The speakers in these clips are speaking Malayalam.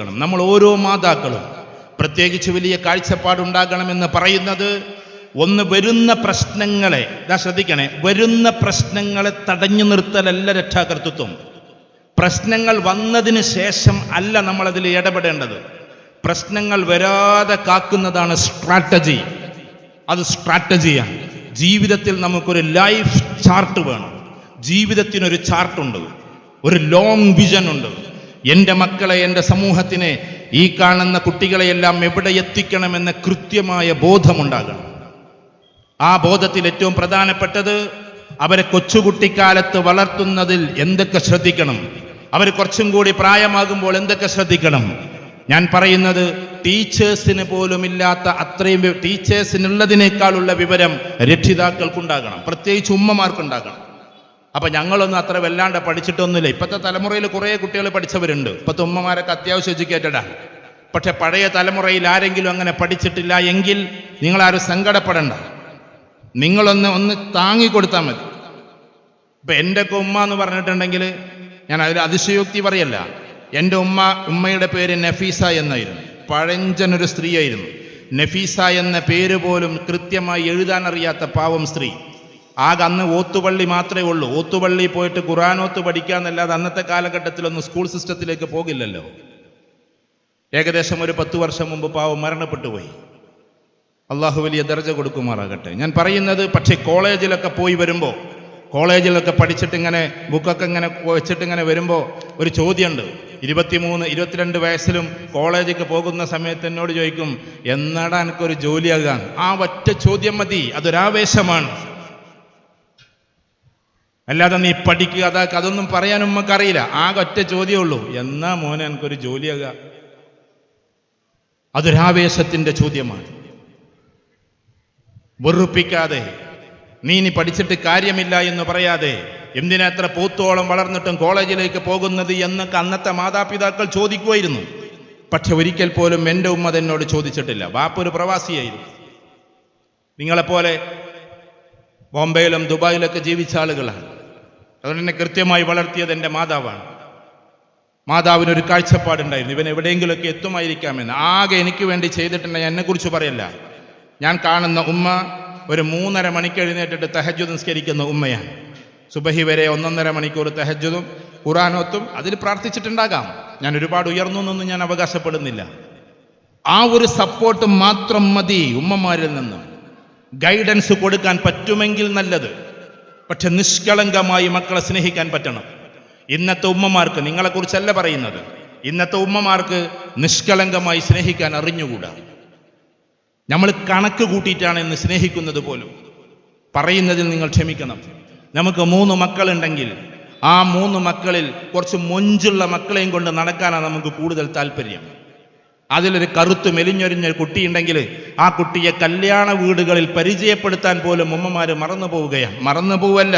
ശ്രദ്ധിക്കണം. നമ്മൾ ഓരോ മാതാക്കളും പ്രത്യേകിച്ച് വലിയ കാഴ്ചപ്പാടുണ്ടാകണമെന്ന് പറയുന്നത്, ഒന്ന് വരുന്ന പ്രശ്നങ്ങളെ ശ്രദ്ധിക്കണേ, വരുന്ന പ്രശ്നങ്ങളെ തടഞ്ഞു നിർത്തലല്ല രക്ഷാകർതൃത്വം. പ്രശ്നങ്ങൾ വന്നതിന് ശേഷം അല്ല നമ്മളതിൽ ഇടപെടേണ്ടത്. പ്രശ്നങ്ങൾ വരാതെ കാക്കുന്നതാണ് സ്ട്രാറ്റജി. അത് സ്ട്രാറ്റജിയാണ്. ജീവിതത്തിൽ നമുക്കൊരു ലൈഫ് ചാർട്ട് വേണം. ജീവിതത്തിനൊരു ചാർട്ടുണ്ട്, ഒരു ലോങ് വിഷൻ ഉണ്ട്. എൻ്റെ മക്കളെ, എൻ്റെ സമൂഹത്തിനെ, ഈ കാണുന്ന കുട്ടികളെയെല്ലാം എവിടെ എത്തിക്കണമെന്ന കൃത്യമായ ബോധമുണ്ടാകണം. ആ ബോധത്തിൽ ഏറ്റവും പ്രധാനപ്പെട്ടത് അവരെ കൊച്ചുകുട്ടിക്കാലത്ത് വളർത്തുന്നതിൽ എന്തൊക്കെ ശ്രദ്ധിക്കണം, അവർ കുറച്ചും കൂടി പ്രായമാകുമ്പോൾ എന്തൊക്കെ ശ്രദ്ധിക്കണം. ഞാൻ പറയുന്നത് ടീച്ചേഴ്സിന് പോലുമില്ലാത്ത അത്രയും, ടീച്ചേഴ്സിനുള്ളതിനേക്കാളുള്ള വിവരം രക്ഷിതാക്കൾക്കുണ്ടാകണം, പ്രത്യേകിച്ച് ഉമ്മമാർക്കുണ്ടാകണം. അപ്പൊ ഞങ്ങളൊന്നും അത്ര വല്ലാണ്ട് പഠിച്ചിട്ടൊന്നുമില്ല. ഇപ്പോഴത്തെ തലമുറയിൽ കുറേ കുട്ടികൾ പഠിച്ചവരുണ്ട്. ഇപ്പോഴത്തെ ഉമ്മമാരൊക്കെ അത്യാവശ്യം എഡ്യൂക്കേറ്റഡാണ്. പക്ഷെ പഴയ തലമുറയിൽ ആരെങ്കിലും അങ്ങനെ പഠിച്ചിട്ടില്ല എങ്കിൽ നിങ്ങളാരും സങ്കടപ്പെടണ്ട. നിങ്ങളൊന്ന് താങ്ങിക്കൊടുത്താൽ മതി. ഇപ്പൊ എൻ്റെയൊക്കെ ഉമ്മ എന്ന് പറഞ്ഞിട്ടുണ്ടെങ്കിൽ ഞാൻ അതിൽ അതിശയോക്തി പറയല്ല. എൻ്റെ ഉമ്മയുടെ പേര് നഫീസ എന്നായിരുന്നു. പഴഞ്ചനൊരു സ്ത്രീയായിരുന്നു. നഫീസ എന്ന പേര് പോലും കൃത്യമായി എഴുതാൻ അറിയാത്ത പാവം സ്ത്രീ. ആകെ അന്ന് ഓത്തുപള്ളി മാത്രമേ ഉള്ളൂ. ഓത്തുപള്ളി പോയിട്ട് ഖുർആനോത്ത് പഠിക്കാന്നല്ലാതെ അന്നത്തെ കാലഘട്ടത്തിലൊന്നും സ്കൂൾ സിസ്റ്റത്തിലേക്ക് പോകില്ലല്ലോ. ഏകദേശം ഒരു 10 വർഷം മുമ്പ് പാവം മരണപ്പെട്ടു പോയി. അള്ളാഹു വലിയ ദർജ കൊടുക്കുമാറാകട്ടെ. ഞാൻ പറയുന്നത്, പക്ഷേ കോളേജിലൊക്കെ പോയി വരുമ്പോൾ, കോളേജിലൊക്കെ പഠിച്ചിട്ട് ഇങ്ങനെ ബുക്കൊക്കെ ഇങ്ങനെ വെച്ചിട്ട് ഇങ്ങനെ വരുമ്പോൾ ഒരു ചോദ്യമുണ്ട്. 23, 22 വയസ്സിലും കോളേജിലേക്ക് പോകുന്ന സമയത്ത് എന്നോട് ചോദിക്കും, എന്നാടാ എനിക്കൊരു ജോലിയാകാൻ? ആ ഒറ്റ ചോദ്യം മതി, അതൊരാവേശമാണ്. അല്ലാതെ നീ പഠിക്കുക അതൊന്നും പറയാൻ ഉമ്മക്കറിയില്ല. ആകെ ഒറ്റ ചോദ്യമേ ഉള്ളൂ, എന്നാ മോനെ എനിക്കൊരു ജോലിയാകുക? അതൊരാവേശത്തിന്റെ ചോദ്യമാണ്. വെറുപ്പിക്കാതെ, നീ ഇനി പഠിച്ചിട്ട് കാര്യമില്ല എന്ന് പറയാതെ, എന്തിനാ എത്ര പൂത്തോളം വളർന്നിട്ടും കോളേജിലേക്ക് പോകുന്നത് എന്നൊക്കെ അന്നത്തെ മാതാപിതാക്കൾ ചോദിക്കുമായിരുന്നു. പക്ഷെ ഒരിക്കൽ പോലും എൻ്റെ ഉമ്മ എന്നോട് ചോദിച്ചിട്ടില്ല. ബാപ്പ ഒരു പ്രവാസിയായിരുന്നു. നിങ്ങളെപ്പോലെ ബോംബെയിലും ദുബായിലൊക്കെ ജീവിച്ച ആളുകളാണ്. അതുകൊണ്ട് തന്നെ കൃത്യമായി വളർത്തിയത് എൻ്റെ മാതാവാണ്. മാതാവിനൊരു കാഴ്ചപ്പാടുണ്ടായിരുന്നു, ഇവൻ എവിടെയെങ്കിലുമൊക്കെ എത്തുമായിരിക്കാമെന്ന്. ആകെ എനിക്ക് വേണ്ടി ചെയ്തിട്ടുണ്ടെങ്കിൽ എന്നെക്കുറിച്ച് പറയല്ല. ഞാൻ കാണുന്ന ഉമ്മ ഒരു 3.5 മണിക്ക് എഴുന്നേറ്റിട്ട് തഹജ്ജുദ് നിസ്കരിക്കുന്ന ഉമ്മയാണ്. സുബഹി വരെ 1.5 മണിക്കൂർ തഹജ്ജുദും ഖുർആനോത്തും അതിൽ പ്രാർത്ഥിച്ചിട്ടുണ്ടാകാം. ഞാൻ ഒരുപാട് ഉയർന്നു എന്നൊന്നും ഞാൻ അവകാശപ്പെടുന്നില്ല. ആ ഒരു സപ്പോർട്ട് മാത്രം മതി ഉമ്മമാരിൽ നിന്ന്. ഗൈഡൻസ് കൊടുക്കാൻ പറ്റുമെങ്കിൽ നല്ലത്. പക്ഷെ നിഷ്കളങ്കമായി മക്കളെ സ്നേഹിക്കാൻ പറ്റണം. ഇന്നത്തെ ഉമ്മമാർക്ക്, നിങ്ങളെക്കുറിച്ചല്ല പറയുന്നത്, ഇന്നത്തെ ഉമ്മമാർക്ക് നിഷ്കളങ്കമായി സ്നേഹിക്കാൻ അറിഞ്ഞുകൂടാ. നമ്മൾ കണക്ക് കൂട്ടിയിട്ടാണ് ഇന്ന് സ്നേഹിക്കുന്നത് പോലും. പറയുന്നതിൽ നിങ്ങൾ ക്ഷമിക്കണം. നമുക്ക് 3 മക്കളുണ്ടെങ്കിൽ ആ 3 മക്കളിൽ കുറച്ച് മൊഞ്ചുള്ള മക്കളെയും കൊണ്ട് നടക്കാനാണ് നമുക്ക് കൂടുതൽ താല്പര്യം. അതിലൊരു കറുത്ത് മെലിഞ്ഞൊരിഞ്ഞ കുട്ടിയുണ്ടെങ്കിൽ ആ കുട്ടിയെ കല്യാണ വീടുകളിൽ പരിചയപ്പെടുത്താൻ പോലും ഉമ്മമാര് മറന്നു പോവല്ല,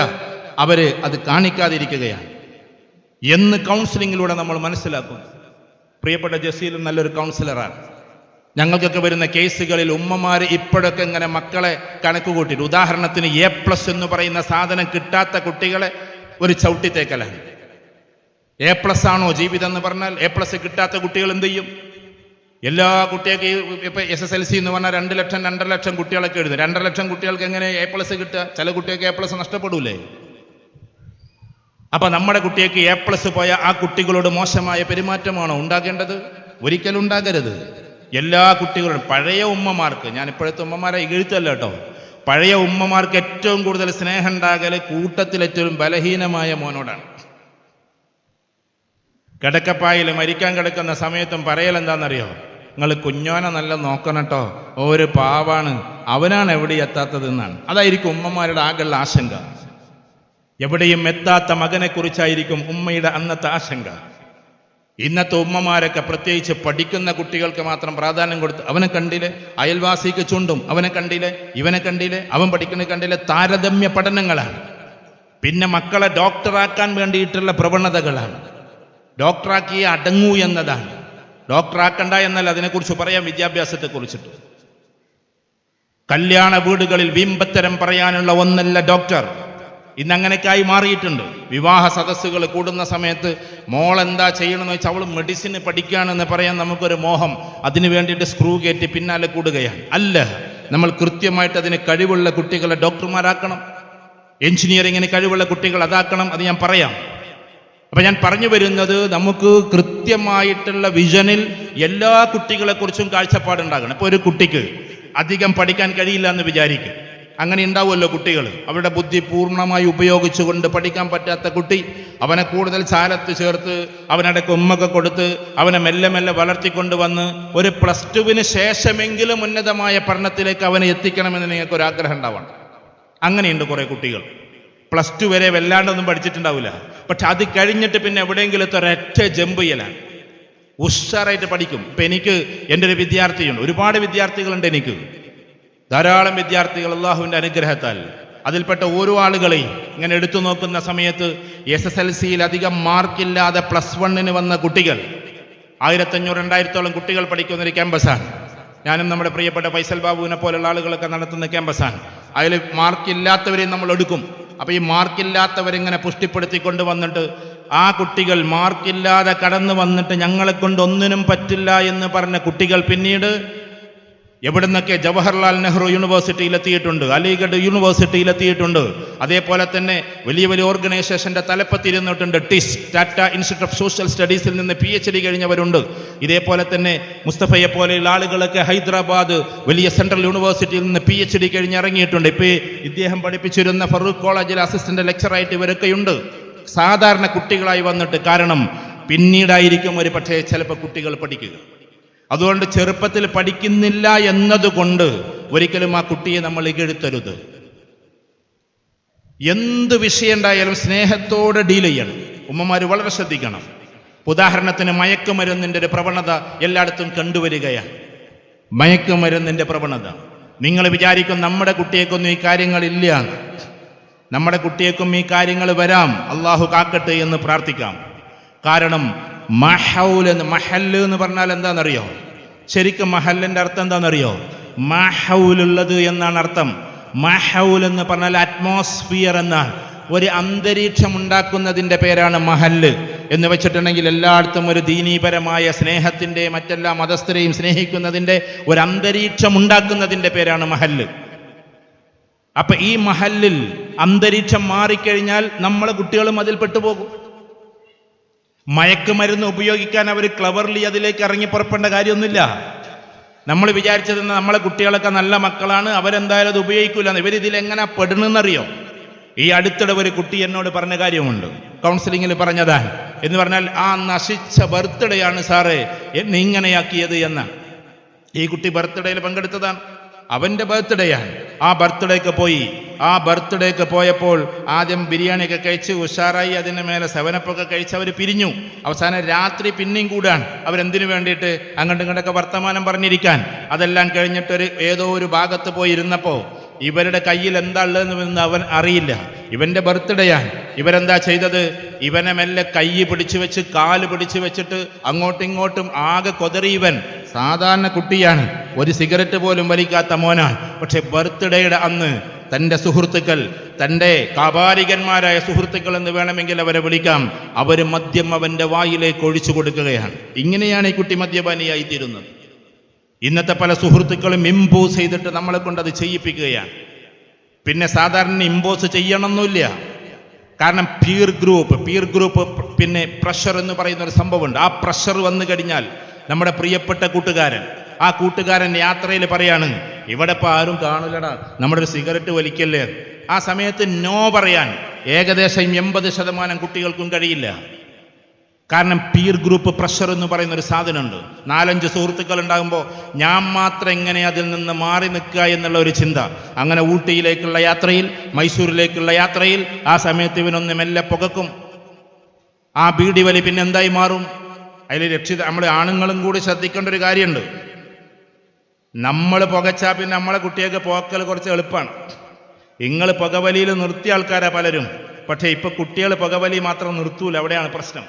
അവര് അത് കാണിക്കാതിരിക്കുകയാണ് എന്ന് കൗൺസിലിങ്ങിലൂടെ നമ്മൾ മനസ്സിലാക്കും. പ്രിയപ്പെട്ട ജസീലും നല്ലൊരു കൗൺസിലറാണ്. ഞങ്ങൾക്കൊക്കെ വരുന്ന കേസുകളിൽ ഉമ്മമാര് ഇപ്പോഴൊക്കെ ഇങ്ങനെ മക്കളെ കണക്ക് കൂട്ടിയിട്ട്, ഉദാഹരണത്തിന് A+ എന്ന് പറയുന്ന സാധനം കിട്ടാത്ത കുട്ടികളെ ഒരു ചവിട്ടിത്തേക്കലാണ്. A+ ആണോ ജീവിതം എന്ന് പറഞ്ഞാൽ? A+ കിട്ടാത്ത കുട്ടികൾ എന്ത് ചെയ്യും? എല്ലാ കുട്ടികൾക്ക് ഇപ്പൊ SSLC എന്ന് പറഞ്ഞാൽ 2 ലക്ഷം 2.5 ലക്ഷം കുട്ടികളൊക്കെ എഴുതും. 2.5 ലക്ഷം കുട്ടികൾക്ക് എങ്ങനെ A+ കിട്ടുക? ചില കുട്ടികൾക്ക് A+ നഷ്ടപ്പെടൂലേ? അപ്പൊ നമ്മുടെ കുട്ടികൾക്ക് A+ പോയ ആ കുട്ടികളോട് മോശമായ പെരുമാറ്റമാണോ ഉണ്ടാകേണ്ടത്? ഒരിക്കലും ഉണ്ടാകരുത്. എല്ലാ കുട്ടികളും, പഴയ ഉമ്മമാർക്ക്, ഞാൻ ഇപ്പോഴത്തെ ഉമ്മമാരെ ഇകഴ്ത്തല്ല കേട്ടോ, പഴയ ഉമ്മമാർക്ക് ഏറ്റവും കൂടുതൽ സ്നേഹം ഉണ്ടാകല് കൂട്ടത്തിൽ ഏറ്റവും ബലഹീനമായ മോനോടാണ്. കിടക്കപ്പായിൽ മരിക്കാൻ കിടക്കുന്ന സമയത്തും പറയലെന്താണെന്നറിയോ? നിങ്ങൾ കുഞ്ഞോനെ നല്ല നോക്കണം കേട്ടോ, ഒരു പാവാണ്, അവനാണ് എവിടെ എത്താത്തത് എന്നാണ്. അതായിരിക്കും ഉമ്മമാരുടെ ആകെയുള്ള ആശങ്ക. എവിടെയും എത്താത്ത മകനെ കുറിച്ചായിരിക്കും ഉമ്മയുടെ അന്നത്തെ ആശങ്ക. ഇന്നത്തെ ഉമ്മമാരൊക്കെ പ്രത്യേകിച്ച് പഠിക്കുന്ന കുട്ടികൾക്ക് മാത്രം പ്രാധാന്യം കൊടുത്ത്, അവനെ കണ്ടില്ലേ, അയൽവാസിക്ക് ചുണ്ടും, അവനെ കണ്ടില്ലേ, ഇവനെ കണ്ടില്ലേ, അവൻ പഠിക്കുന്നത് കണ്ടില്ലേ, താരതമ്യ പഠനങ്ങളാണ്. പിന്നെ മക്കളെ ഡോക്ടറാക്കാൻ വേണ്ടിയിട്ടുള്ള പ്രവണതകളാണ്. ഡോക്ടറാക്കി അടങ്ങൂ എന്നതാണ്. ഡോക്ടറാക്കണ്ട എന്നല്ല, അതിനെക്കുറിച്ച് പറയാം, വിദ്യാഭ്യാസത്തെക്കുറിച്ചിട്ട്. കല്യാണ വീടുകളിൽ വീമ്പത്തരം പറയാനുള്ള ഒന്നല്ല ഡോക്ടർ. ഇന്നങ്ങനെയൊക്കെയായി മാറിയിട്ടുണ്ട്. വിവാഹ സദസ്സുകൾ കൂടുന്ന സമയത്ത് മോൾ എന്താ ചെയ്യണമെന്ന് വെച്ചാൽ അവൾ മെഡിസിന് പഠിക്കുകയാണെന്ന് പറയാൻ നമുക്കൊരു മോഹം, അതിനു വേണ്ടിയിട്ട് സ്ക്രൂ കയറ്റി പിന്നാലെ കൂടുകയാണ്. അല്ല, നമ്മൾ കൃത്യമായിട്ട് അതിന് കഴിവുള്ള കുട്ടികളെ ഡോക്ടർമാരാക്കണം, എഞ്ചിനീയറിങ്ങിന് കഴിവുള്ള കുട്ടികൾ അതാക്കണം. അത് ഞാൻ പറയാം. അപ്പൊ ഞാൻ പറഞ്ഞു വരുന്നത്, നമുക്ക് കൃത്യമായിട്ടുള്ള വിഷനിൽ എല്ലാ കുട്ടികളെക്കുറിച്ചും കാഴ്ചപ്പാടുണ്ടാകണം. ഇപ്പോൾ ഒരു കുട്ടിക്ക് അധികം പഠിക്കാൻ കഴിയില്ല എന്ന് വിചാരിക്കും, അങ്ങനെ ഉണ്ടാവുമല്ലോ കുട്ടികൾ. അവരുടെ ബുദ്ധി പൂർണ്ണമായി ഉപയോഗിച്ചുകൊണ്ട് പഠിക്കാൻ പറ്റാത്ത കുട്ടി, അവനെ കൂടുതൽ ചാലത്ത് ചേർത്ത് അവനിടയ്ക്ക് ഉമ്മൊക്കെ കൊടുത്ത് അവനെ മെല്ലെ മെല്ലെ വളർത്തിക്കൊണ്ടുവന്ന് ഒരു +2 ശേഷമെങ്കിലും ഉന്നതമായ പഠനത്തിലേക്ക് അവനെ എത്തിക്കണമെന്ന് നിങ്ങൾക്കൊരാഗ്രഹം ഉണ്ടാവണം. അങ്ങനെയുണ്ട് കുറേ കുട്ടികൾ. +2 വരെ വല്ലാണ്ടൊന്നും പഠിച്ചിട്ടുണ്ടാവില്ല, പക്ഷെ അത് കഴിഞ്ഞിട്ട് പിന്നെ എവിടെയെങ്കിലും ഒരൊറ്റ ജമ്പ് ചെയ്യലാണ്, ഉഷാറായിട്ട് പഠിക്കും. ഇപ്പം എനിക്ക് എൻ്റെ ഒരു വിദ്യാർത്ഥിയുണ്ട്, ഒരുപാട് വിദ്യാർത്ഥികളുണ്ട് എനിക്ക്, ധാരാളം വിദ്യാർത്ഥികൾ അള്ളാഹുവിൻ്റെ അനുഗ്രഹത്താൽ. അതിൽപ്പെട്ട ഓരോ ആളുകളെയും ഇങ്ങനെ എടുത്തു നോക്കുന്ന സമയത്ത് SSLCയിൽ അധികം മാർക്കില്ലാതെ +1 വന്ന കുട്ടികൾ 1500-2000 കുട്ടികൾ പഠിക്കുന്ന ഒരു ക്യാമ്പസാണ്. ഞാനും നമ്മുടെ പ്രിയപ്പെട്ട ഫൈസൽ ബാബുവിനെ പോലുള്ള ആളുകളൊക്കെ നടത്തുന്ന ക്യാമ്പസാണ്. അതിൽ മാർക്കില്ലാത്തവരെയും നമ്മൾ എടുക്കും. അപ്പോൾ ഈ മാർക്കില്ലാത്തവരിങ്ങനെ പുഷ്ടിപ്പെടുത്തിക്കൊണ്ട് വന്നിട്ട് ആ കുട്ടികൾ മാർക്കില്ലാതെ കടന്നു വന്നിട്ട് ഞങ്ങളെ കൊണ്ട് ഒന്നിനും പറ്റില്ല എന്ന് പറഞ്ഞ കുട്ടികൾ പിന്നീട് എവിടുന്നൊക്കെ ജവഹർലാൽ നെഹ്റു യൂണിവേഴ്സിറ്റിയിലെത്തിയിട്ടുണ്ട്, അലിഗഡ് യൂണിവേഴ്സിറ്റിയിലെത്തിയിട്ടുണ്ട്. അതേപോലെ തന്നെ വലിയ വലിയ ഓർഗനൈസേഷൻ്റെ തലപ്പത്തിരുന്നിട്ടുണ്ട്. ടാറ്റ ഇൻസ്റ്റിറ്റ്യൂട്ട് ഓഫ് സോഷ്യൽ സ്റ്റഡീസിൽ നിന്ന് PhD കഴിഞ്ഞവരുണ്ട്. ഇതേപോലെ തന്നെ മുസ്തഫയെ പോലെയുള്ള ആളുകളൊക്കെ ഹൈദരാബാദ് വലിയ സെൻട്രൽ യൂണിവേഴ്സിറ്റിയിൽ നിന്ന് PhD കഴിഞ്ഞിറങ്ങിയിട്ടുണ്ട്. ഇപ്പോൾ ഇദ്ദേഹം പഠിപ്പിച്ചിരുന്ന ഫറൂഖ് കോളേജിൽ അസിസ്റ്റന്റ് ലെക്ചറായിട്ട് ഇവരൊക്കെയുണ്ട്. സാധാരണ കുട്ടികളായി വന്നിട്ട്, കാരണം പിന്നീടായിരിക്കും ഒരു പക്ഷേ ചിലപ്പോൾ കുട്ടികൾ പഠിക്കുക. അതുകൊണ്ട് ചെറുപ്പത്തിൽ പഠിക്കുന്നില്ല എന്നതുകൊണ്ട് ഒരിക്കലും ആ കുട്ടിയെ നമ്മൾ ഇകഴ്ത്തരുത്. എന്ത് വിഷയം ഉണ്ടായാലും സ്നേഹത്തോടെ ഡീൽ ചെയ്യണം. ഉമ്മമാർ വളരെ ശ്രദ്ധിക്കണം. ഉദാഹരണത്തിന് മയക്കുമരുന്നിൻ്റെ ഒരു പ്രവണത എല്ലായിടത്തും കണ്ടുവരികയാണ്. മയക്കുമരുന്നിൻ്റെ പ്രവണത, നിങ്ങൾ വിചാരിക്കും നമ്മുടെ കുട്ടിയേക്കൊന്നും ഈ കാര്യങ്ങളില്ല, നമ്മുടെ കുട്ടിയേക്കും ഈ കാര്യങ്ങൾ വരാം, അള്ളാഹു കാക്കട്ടെ എന്ന് പ്രാർത്ഥിക്കാം. കാരണം മഹല്ല് എന്ന് പറഞ്ഞാൽ എന്താണെന്നറിയോ? ശരിക്കും മഹല്ലിൻ്റെ അർത്ഥം എന്താണെന്നറിയോ? മഹൗലുള്ളത് എന്നാണ് അർത്ഥം. മഹൗൽ എന്ന് പറഞ്ഞാൽ അറ്റ്മോസ്ഫിയർ എന്നാണ്. ഒരു അന്തരീക്ഷം ഉണ്ടാക്കുന്നതിൻ്റെ പേരാണ് മഹല്ല് എന്ന് വെച്ചിട്ടുണ്ടെങ്കിൽ എല്ലായിടത്തും ഒരു ദീനീപരമായ സ്നേഹത്തിൻ്റെ, മറ്റെല്ലാ മതസ്ഥരെയും സ്നേഹിക്കുന്നതിൻ്റെ ഒരു അന്തരീക്ഷം ഉണ്ടാക്കുന്നതിൻ്റെ പേരാണ് മഹല്ല്. അപ്പൊ ഈ മഹല്ലിൽ അന്തരീക്ഷം മാറിക്കഴിഞ്ഞാൽ നമ്മളെ കുട്ടികളും അതിൽ പെട്ടുപോകും. മയക്കുമരുന്ന് ഉപയോഗിക്കാൻ അവർ ക്ലവർലി അതിലേക്ക് ഇറങ്ങി പുറപ്പെടേണ്ട കാര്യമൊന്നുമില്ല. നമ്മൾ വിചാരിച്ചത് നമ്മളെ കുട്ടികളൊക്കെ നല്ല മക്കളാണ്, അവരെന്തായാലും അത് ഉപയോഗിക്കൂല. ഇവരിതിലെങ്ങനെ പെടണമെന്നറിയോ? ഈ അടുത്തിടെ ഒരു കുട്ടി എന്നോട് പറഞ്ഞ കാര്യമുണ്ട്, കൗൺസിലിങ്ങിൽ പറഞ്ഞതാണ്. എന്ന് പറഞ്ഞാൽ ആ നശിച്ച ബർത്ത്ഡേ ആണ് സാറേ എന്നെ ഇങ്ങനെയാക്കിയത് എന്ന്. ഈ കുട്ടി ബർത്ത്ഡേയിൽ പങ്കെടുത്തതാണ്, അവൻ്റെ ബർത്ത്ഡേയാണ്. ആ ബർത്ത്ഡേക്ക് പോയപ്പോൾ ആദ്യം ബിരിയാണിയൊക്കെ കഴിച്ച് ഉഷാറായി, അതിന് മേലെ 7up കഴിച്ച് അവർ പിരിഞ്ഞു. അവസാനം രാത്രി പിന്നെയും കൂടാണ്. അവരെന്തിനു വേണ്ടിയിട്ട്? അങ്ങോട്ടും ഇങ്ങോട്ടൊക്കെ വർത്തമാനം പറഞ്ഞിരിക്കാൻ. അതെല്ലാം കഴിഞ്ഞിട്ട് ഏതോ ഒരു ഭാഗത്ത് പോയി ഇരുന്നപ്പോൾ ഇവരുടെ കയ്യിൽ എന്താ ഉള്ളതെന്ന് അവൻ അറിയില്ല. ഇവൻ്റെ ബർത്ത്ഡേയാണ്. ഇവരെന്താ ചെയ്തത്? ഇവനെ മെല്ലെ കൈ പിടിച്ചു വെച്ച്, കാല് പിടിച്ചു വെച്ചിട്ട് അങ്ങോട്ടും ഇങ്ങോട്ടും ആകെ കൊതറി. ഇവൻ സാധാരണ കുട്ടിയാണ്, ഒരു സിഗരറ്റ് പോലും വലിക്കാത്ത മോനാണ്. പക്ഷെ ബർത്ത്ഡേയുടെ അന്ന് തൻ്റെ സുഹൃത്തുക്കൾ, തൻ്റെ കാപാലികന്മാരായ സുഹൃത്തുക്കൾ എന്ന് വേണമെങ്കിൽ അവരെ വിളിക്കാം, അവർ മദ്യം അവൻ്റെ വായിലേക്ക് ഒഴിച്ചു കൊടുക്കുകയാണ്. ഇങ്ങനെയാണ് ഈ കുട്ടി മദ്യപാനിയായിത്തീരുന്നത്. ഇന്നത്തെ പല സുഹൃത്തുക്കളും ഇമ്പോസ് ചെയ്തിട്ട് നമ്മളെ കൊണ്ട് അത് ചെയ്യിപ്പിക്കുകയാണ്. പിന്നെ സാധാരണ ഇമ്പോസ് ചെയ്യണമെന്നില്ല, കാരണം പീർ ഗ്രൂപ്പ് പിന്നെ പ്രഷർ എന്ന് പറയുന്ന ഒരു സംഭവമുണ്ട്. ആ പ്രഷർ വന്നു കഴിഞ്ഞാൽ നമ്മുടെ പ്രിയപ്പെട്ട ആ കൂട്ടുകാരൻ യാത്രയിൽ പറയാണ്, ഇവിടെ ഇപ്പോൾ ആരും കാണൂലടാ, നമ്മുടെ ഒരു സിഗരറ്റ് വലിക്കല്ലേ. ആ സമയത്ത് നോ പറയാൻ ഏകദേശം 80% കുട്ടികൾക്കും കഴിയില്ല. കാരണം പീർ ഗ്രൂപ്പ് പ്രഷർ എന്ന് പറയുന്ന ഒരു സാധനമുണ്ട്. 4-5 സുഹൃത്തുക്കൾ ഉണ്ടാകുമ്പോൾ ഞാൻ മാത്രം എങ്ങനെ അതിൽ നിന്ന് മാറി നിൽക്കുക എന്നുള്ള ഒരു ചിന്ത. അങ്ങനെ ഊട്ടിയിലേക്കുള്ള യാത്രയിൽ, മൈസൂരിലേക്കുള്ള യാത്രയിൽ ആ സമയത്ത് ഇവനൊന്ന് മെല്ലെ പുകക്കും. ആ ബീഡി വലി പിന്നെ എന്തായി മാറും? അതിൽ നമ്മൾ ആണുങ്ങളും കൂടി ശ്രദ്ധിക്കേണ്ട ഒരു കാര്യമുണ്ട്. നമ്മൾ പുകച്ചാൽ പിന്നെ നമ്മളെ കുട്ടിയൊക്കെ പോക്കൽ കുറച്ച് എളുപ്പമാണ്. നിങ്ങൾ പുകവലിയിൽ നിർത്തിയ ആൾക്കാരാ പലരും, പക്ഷേ ഇപ്പൊ കുട്ടികൾ പുകവലി മാത്രം നിർത്തൂല, അവിടെയാണ് പ്രശ്നം.